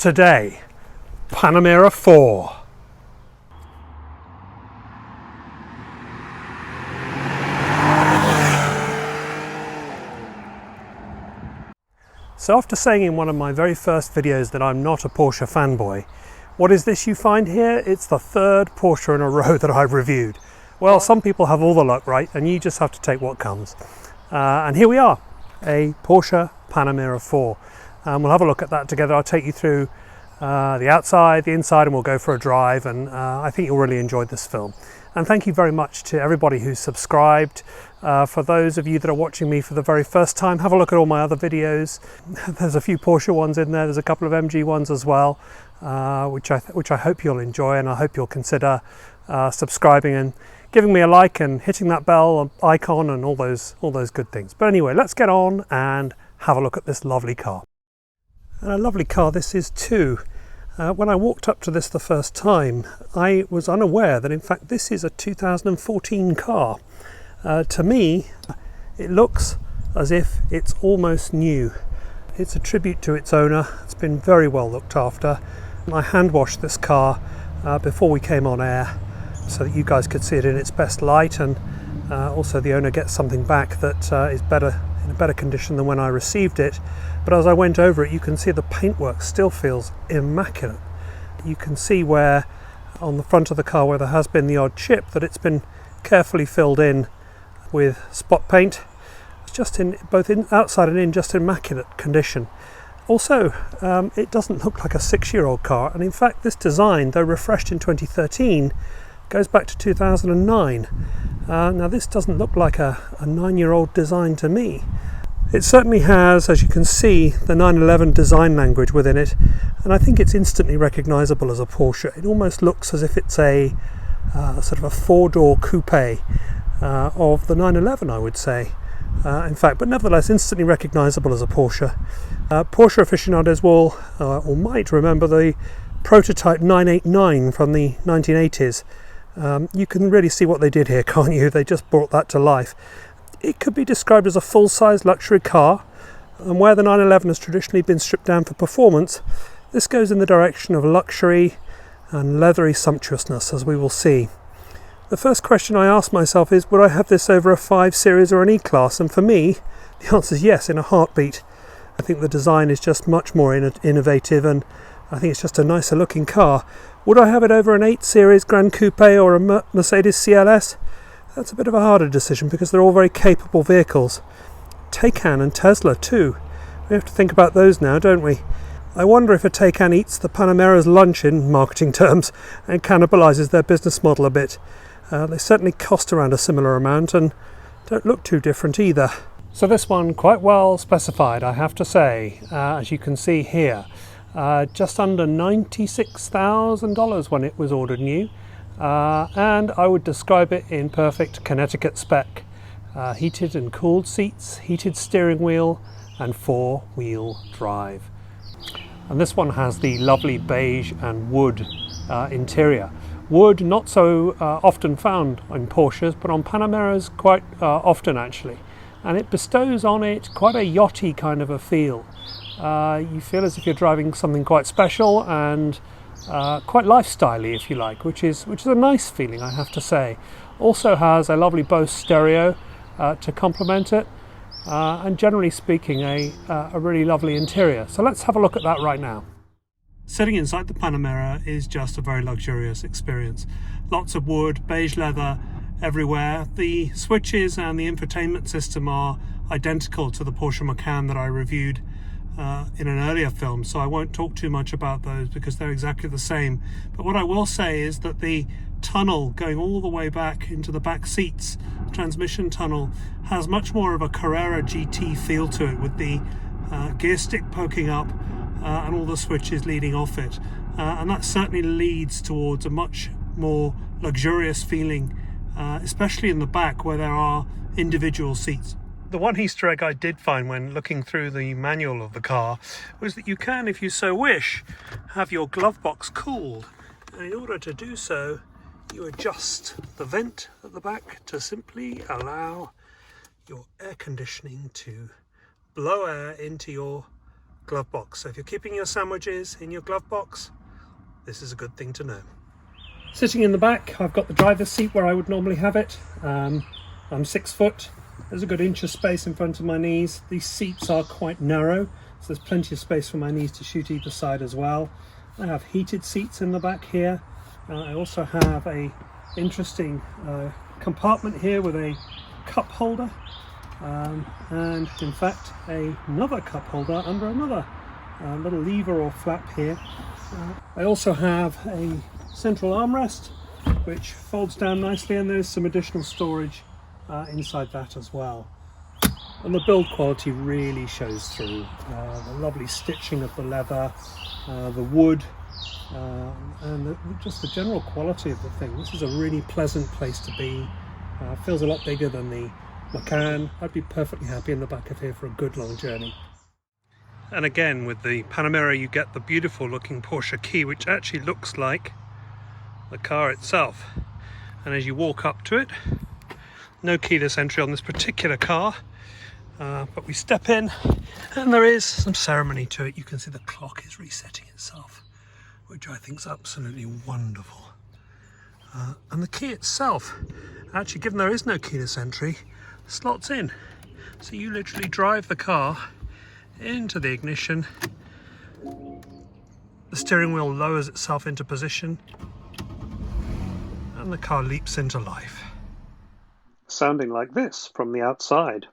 today, Panamera 4. So after saying in one of my very first videos that I'm not a Porsche fanboy, what is this you find here? It's the third Porsche in a row that I've reviewed. Well, some people have all the luck, right? And you just have to take what comes. And here we are, a Porsche Panamera 4. We'll have a look at that together. I'll take you through the outside, the inside, and we'll go for a drive. And I think you'll really enjoy this film. And thank you very much to everybody who's subscribed. For those of you that are watching me for the very first time, have a look at all my other videos. There's a few Porsche ones in there. There's a couple of MG ones as well, which I hope you'll enjoy, and I hope you'll consider subscribing and giving me a like and hitting that bell icon and all those good things. But anyway, let's get on and have a look at this lovely car. And a lovely car this is too. When I walked up to this the first time, I was unaware that in fact this is a 2014 car. To me, it looks as if it's almost new. It's a tribute to its owner. It's been very well looked after. I hand washed this car before we came on air so that you guys could see it in its best light, and also the owner gets something back that is in a better condition than when I received it. But as I went over it, you can see the paintwork still feels immaculate. You can see where on the front of the car where there has been the odd chip, that it's been carefully filled in with spot paint. It's just in both outside and in just immaculate condition. Also, it doesn't look like a 6-year-old car, and in fact this design, though refreshed in 2013, goes back to 2009. Now this doesn't look like a 9-year-old design to me. It certainly has, as you can see, the 911 design language within it, and I think it's instantly recognisable as a Porsche. It almost looks as if it's a sort of a 4-door coupe of the 911, I would say. In fact, but nevertheless instantly recognisable as a Porsche. Porsche aficionados will or might remember the prototype 989 from the 1980s. You can really see what they did here, can't you? They just brought that to life. It could be described as a full-size luxury car, and where the 911 has traditionally been stripped down for performance, this goes in the direction of luxury and leathery sumptuousness, as we will see. The first question I ask myself is, would I have this over a 5 Series or an E-Class? And for me, the answer is yes, in a heartbeat. I think the design is just much more innovative, and I think it's just a nicer looking car. Would I have it over an 8 Series Grand Coupe or a Mercedes CLS? That's a bit of a harder decision because they're all very capable vehicles. Taycan and Tesla too. We have to think about those now, don't we? I wonder if a Taycan eats the Panamera's lunch in marketing terms and cannibalises their business model a bit. They certainly cost around a similar amount and don't look too different either. So this one quite well specified, I have to say, as you can see here. Just under $96,000 when it was ordered new. And I would describe it in perfect Connecticut spec. Heated and cooled seats, heated steering wheel, and 4-wheel drive. And this one has the lovely beige and wood interior. Wood not so often found in Porsches, but on Panameras quite often actually. And it bestows on it quite a yachty kind of a feel. You feel as if you're driving something quite special and quite lifestyle-y, if you like, which is a nice feeling, I have to say. Also has a lovely Bose stereo to complement it, and generally speaking a really lovely interior. So let's have a look at that right now. Sitting inside the Panamera is just a very luxurious experience. Lots of wood, beige leather everywhere. The switches and the infotainment system are identical to the Porsche Macan that I reviewed in an earlier film, so I won't talk too much about those because they're exactly the same. But what I will say is that the tunnel going all the way back into the back seats, the transmission tunnel, has much more of a Carrera GT feel to it, with the gear stick poking up and all the switches leading off it. And that certainly leads towards a much more luxurious feeling, especially in the back where there are individual seats. The one Easter egg I did find when looking through the manual of the car was that you can, if you so wish, have your glove box cooled. And in order to do so, you adjust the vent at the back to simply allow your air conditioning to blow air into your glove box. So if you're keeping your sandwiches in your glove box, this is a good thing to know. Sitting in the back, I've got the driver's seat where I would normally have it. I'm 6 foot. There's a good inch of space in front of my knees. These seats are quite narrow, so there's plenty of space for my knees to shoot either side as well. I have heated seats in the back here. I also have a interesting compartment here with a cup holder, and in fact another cup holder under another little lever or flap here. I also have a central armrest which folds down nicely, and there's some additional storage inside that as well. And the build quality really shows through. The lovely stitching of the leather, the wood, and just the general quality of the thing. This is a really pleasant place to be. Feels a lot bigger than the Macan. I'd be perfectly happy in the back of here for a good long journey. And again, with the Panamera you get the beautiful looking Porsche key, which actually looks like the car itself. And as you walk up to it, no keyless entry on this particular car, but we step in and there is some ceremony to it. You can see the clock is resetting itself, which I think is absolutely wonderful. And the key itself, actually, given there is no keyless entry, slots in. So you literally drive the car into the ignition, the steering wheel lowers itself into position, and the car leaps into life. Sounding like this from the outside.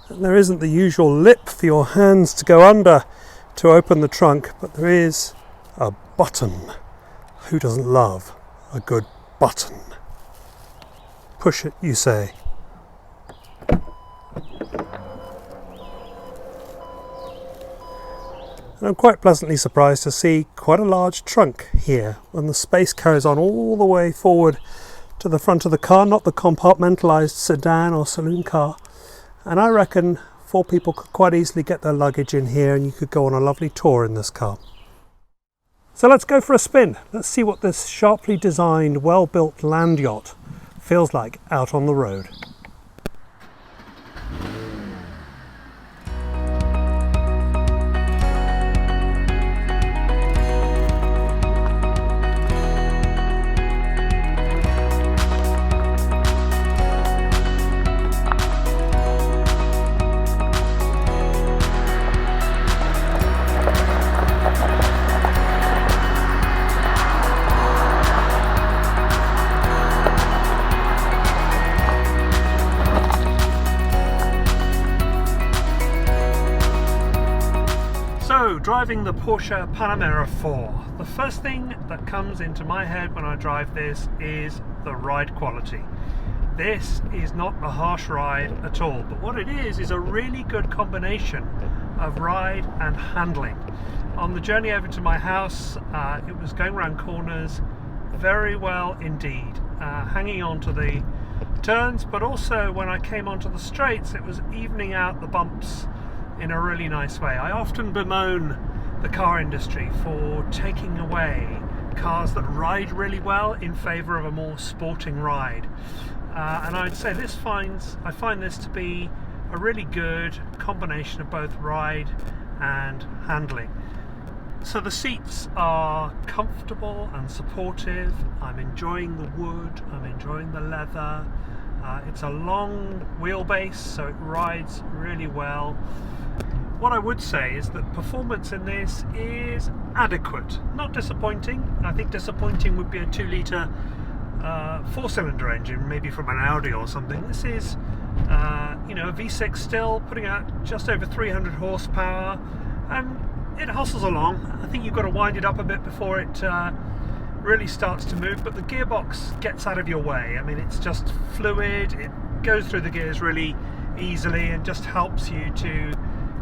And there isn't the usual lip for your hands to go under to open the trunk, but there is a button. Who doesn't love a good button? Push it, you say. And I'm quite pleasantly surprised to see quite a large trunk here, and the space carries on all the way forward to the front of the car, not the compartmentalised sedan or saloon car. And I reckon 4 people could quite easily get their luggage in here, and you could go on a lovely tour in this car. So let's go for a spin. Let's see what this sharply designed, well-built land yacht feels like out on the road. So, driving the Porsche Panamera 4, the first thing that comes into my head when I drive this is the ride quality. This is not a harsh ride at all, but what it is a really good combination of ride and handling. On the journey over to my house, it was going around corners very well indeed, hanging on to the turns, but also when I came onto the straights it was evening out the bumps in a really nice way. I often bemoan the car industry for taking away cars that ride really well in favour of a more sporting ride, and I'd say I find this to be a really good combination of both ride and handling. So the seats are comfortable and supportive. I'm enjoying the wood, I'm enjoying the leather. It's a long wheelbase, so it rides really well. What I would say is that performance in this is adequate, not disappointing. I think disappointing would be a 2-litre 4-cylinder engine, maybe from an Audi or something. This is, a V6 still, putting out just over 300 horsepower, and it hustles along. I think you've got to wind it up a bit before it really starts to move, but the gearbox gets out of your way. I mean, it's just fluid, it goes through the gears really easily and just helps you to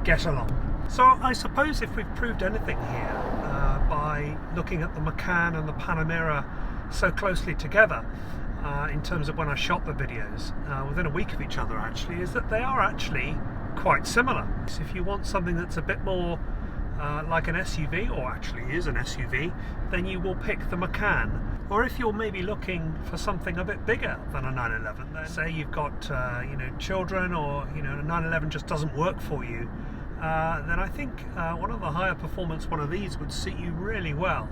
get along. So I suppose if we've proved anything here by looking at the Macan and the Panamera so closely together, in terms of when I shot the videos, within a week of each other actually, is that they are actually quite similar. So if you want something that's a bit more like an SUV, or actually is an SUV, then you will pick the Macan. Or if you're maybe looking for something a bit bigger than a 911, then say you've got children, or a 911 just doesn't work for you, then I think one of the higher performance one of these would suit you really well.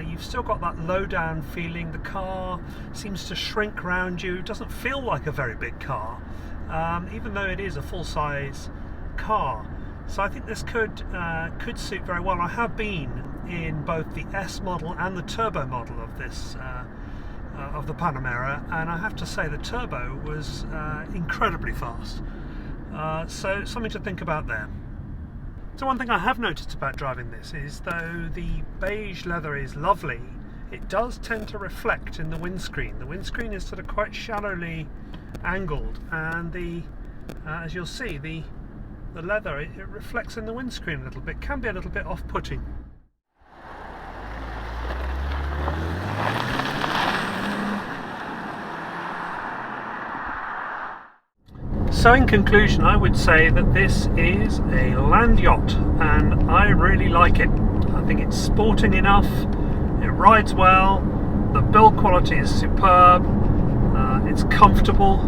You've still got that low down feeling. The car seems to shrink around you. It doesn't feel like a very big car, even though it is a full-size car. So I think this could suit very well. I have been in both the S model and the turbo model of this of the Panamera, and I have to say the turbo was incredibly fast. So something to think about there. So one thing I have noticed about driving this is, though the beige leather is lovely, it does tend to reflect in the windscreen. The windscreen is sort of quite shallowly angled, and as you'll see, the leather, it reflects in the windscreen a little bit. Can be a little bit off-putting. So in conclusion, I would say that this is a land yacht, and I really like it. I think it's sporting enough, it rides well, the build quality is superb, it's comfortable,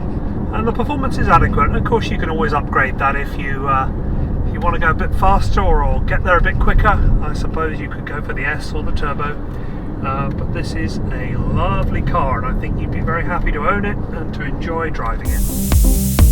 and the performance is adequate. And of course you can always upgrade that if you want to go a bit faster or get there a bit quicker. I suppose you could go for the S or the turbo, but this is a lovely car, and I think you'd be very happy to own it and to enjoy driving it.